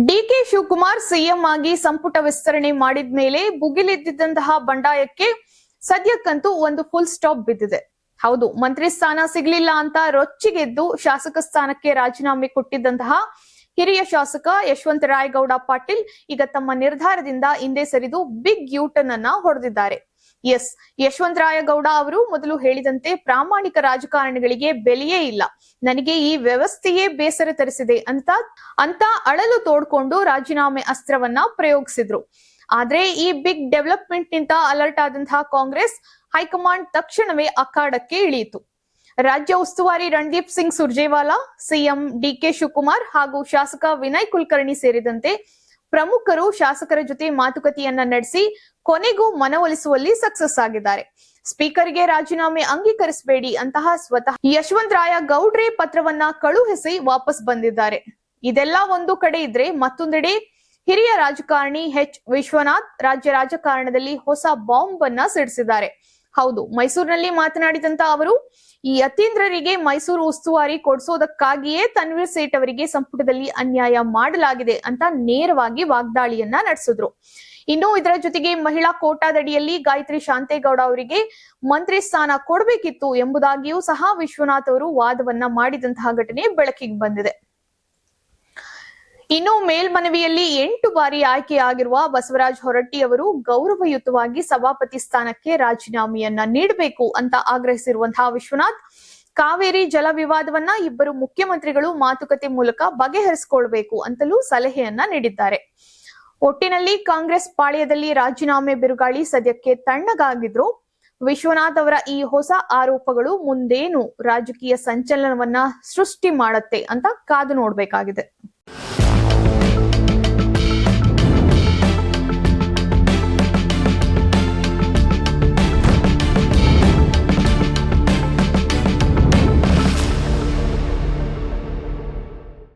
DK Shivakumar CM ಆಗಿ ಸಂಪುಟ ವಿಸ್ತರಣೆ ಮಾಡಿದ ಮೇಲೆ ಭುಗಿಲೆದ್ದಿದ್ದಂತಹ ಬಂಡಾಯಕ್ಕೆ ಸದ್ಯಕ್ಕಂತೂ ಒಂದು ಫುಲ್ ಸ್ಟಾಪ್ ಬಿದ್ದಿದೆ. ಹೌದು, ಮಂತ್ರಿ ಸ್ಥಾನ ಸಿಗ್ಲಿಲ್ಲ ಅಂತ ರೊಚ್ಚಿಗೆದ್ದು ಶಾಸಕ ಸ್ಥಾನಕ್ಕೆ ರಾಜೀನಾಮೆ ಕೊಟ್ಟಿದ್ದಂತಹ ಹಿರಿಯ ಶಾಸಕ ಯಶವಂತರಾಯಗೌಡ ಪಾಟೀಲ್ ಈಗ ತಮ್ಮ ನಿರ್ಧಾರದಿಂದ ಹಿಂದೆ ಸರಿದು ಬಿಗ್ ಯೂಟರ್ನ್ ಅನ್ನ ಹೊಡೆದಿದ್ದಾರೆ. ಯಶವಂತರಾಯಗೌಡ ಅವರು ಮೊದಲು ಹೇಳಿದಂತೆ ಪ್ರಾಮಾಣಿಕ ರಾಜಕಾರಣಿಗಳಿಗೆ ಬೆಲೆಯೇ ಇಲ್ಲ, ನನಗೆ ಈ ವ್ಯವಸ್ಥೆಯೇ ಬೇಸರ ತರಿಸಿದೆ ಅಂತ ಅಳಲು ತೋಡ್ಕೊಂಡು ರಾಜೀನಾಮೆ ಅಸ್ತ್ರವನ್ನ ಪ್ರಯೋಗಿಸಿದ್ರು. ಆದ್ರೆ ಈ ಬಿಗ್ ಡೆವಲಪ್ಮೆಂಟ್ ನಿಂದ ಅಲರ್ಟ್ ಆದಂತಹ ಕಾಂಗ್ರೆಸ್ ಹೈಕಮಾಂಡ್ ತಕ್ಷಣವೇ ಅಖಾಡಕ್ಕೆ ಇಳಿಯಿತು. ರಾಜ್ಯ ಉಸ್ತುವಾರಿ ರಣದೀಪ್ ಸಿಂಗ್ ಸುರ್ಜೇವಾಲಾ, ಸಿಎಂ ಡಿಕೆ ಶಿವಕುಮಾರ್ ಹಾಗೂ ಶಾಸಕ ವಿನಯ್ ಕುಲಕರ್ಣಿ ಸೇರಿದಂತೆ ಪ್ರಮುಖರು ಶಾಸಕರ ಜೊತೆ ಮಾತುಕತೆಯನ್ನ ನಡೆಸಿ ಕೊನೆಗೂ ಮನವೊಲಿಸುವಲ್ಲಿ ಸಕ್ಸಸ್ ಆಗಿದ್ದಾರೆ. ಸ್ಪೀಕರ್ಗೆ ರಾಜೀನಾಮೆ ಅಂಗೀಕರಿಸಬೇಡಿ ಅಂತಹ ಸ್ವತಃ ಯಶವಂತರಾಯ ಗೌಡ್ರೆ ಪತ್ರವನ್ನ ಕಳುಹಿಸಿ ವಾಪಸ್ ಬಂದಿದ್ದಾರೆ. ಇದೆಲ್ಲ ಒಂದು ಕಡೆ ಇದ್ರೆ, ಮತ್ತೊಂದೆಡೆ ಹಿರಿಯ ರಾಜಕಾರಣಿ ವಿಶ್ವನಾಥ್ ರಾಜ್ಯ ರಾಜಕಾರಣದಲ್ಲಿ ಹೊಸ ಬಾಂಬ್ ಅನ್ನ ಸಿಡಿಸಿದ್ದಾರೆ. ಹೌದು, ಮೈಸೂರಿನಲ್ಲಿ ಮಾತನಾಡಿದಂತ ಅವರು ಈ ಯತೀಂದ್ರರಿಗೆ ಮೈಸೂರು ಉಸ್ತುವಾರಿ ಕೊಡಿಸೋದಕ್ಕಾಗಿಯೇ ತನ್ವೀರ್ ಸೇಠ್ ಅವರಿಗೆ ಸಂಪುಟದಲ್ಲಿ ಅನ್ಯಾಯ ಮಾಡಲಾಗಿದೆ ಅಂತ ನೇರವಾಗಿ ವಾಗ್ದಾಳಿಯನ್ನ ನಡೆಸಿದ್ರು. ಇನ್ನು ಇದರ ಜೊತೆಗೆ ಮಹಿಳಾ ಕೋಟಾದಡಿಯಲ್ಲಿ ಗಾಯತ್ರಿ ಶಾಂತೇಗೌಡ ಅವರಿಗೆ ಮಂತ್ರಿ ಸ್ಥಾನ ಕೊಡಬೇಕಿತ್ತು ಎಂಬುದಾಗಿಯೂ ಸಹ ವಿಶ್ವನಾಥ್ ಅವರು ವಾದವನ್ನ ಮಾಡಿದಂತಹ ಘಟನೆ ಬೆಳಕಿಗೆ ಬಂದಿದೆ. ಇನ್ನು ಮೇಲ್ಮನವಿಯಲ್ಲಿ 8 ಬಾರಿ ಆಯ್ಕೆಯಾಗಿರುವ ಬಸವರಾಜ ಹೊರಟ್ಟಿ ಅವರು ಗೌರವಯುತವಾಗಿ ಸಭಾಪತಿ ಸ್ಥಾನಕ್ಕೆ ರಾಜೀನಾಮೆಯನ್ನ ನೀಡಬೇಕು ಅಂತ ಆಗ್ರಹಿಸಿರುವಂತಹ ವಿಶ್ವನಾಥ್, ಕಾವೇರಿ ಜಲ ವಿವಾದವನ್ನ ಇಬ್ಬರು ಮುಖ್ಯಮಂತ್ರಿಗಳು ಮಾತುಕತೆ ಮೂಲಕ ಬಗೆಹರಿಸಿಕೊಳ್ಬೇಕು ಅಂತಲೂ ಸಲಹೆಯನ್ನ ನೀಡಿದ್ದಾರೆ. ಒಟ್ಟಿನಲ್ಲಿ ಕಾಂಗ್ರೆಸ್ ಪಾಳ್ಯದಲ್ಲಿ ರಾಜೀನಾಮೆ ಬಿರುಗಾಳಿ ಸದ್ಯಕ್ಕೆ ತಣ್ಣಗಾಗಿದ್ರು. ವಿಶ್ವನಾಥ್ ಅವರ ಈ ಹೊಸ ಆರೋಪಗಳು ಮುಂದೇನು ರಾಜಕೀಯ ಸಂಚಲನವನ್ನ ಸೃಷ್ಟಿ ಮಾಡತ್ತೆ ಅಂತ ಕಾದು ನೋಡ್ಬೇಕಾಗಿದೆ.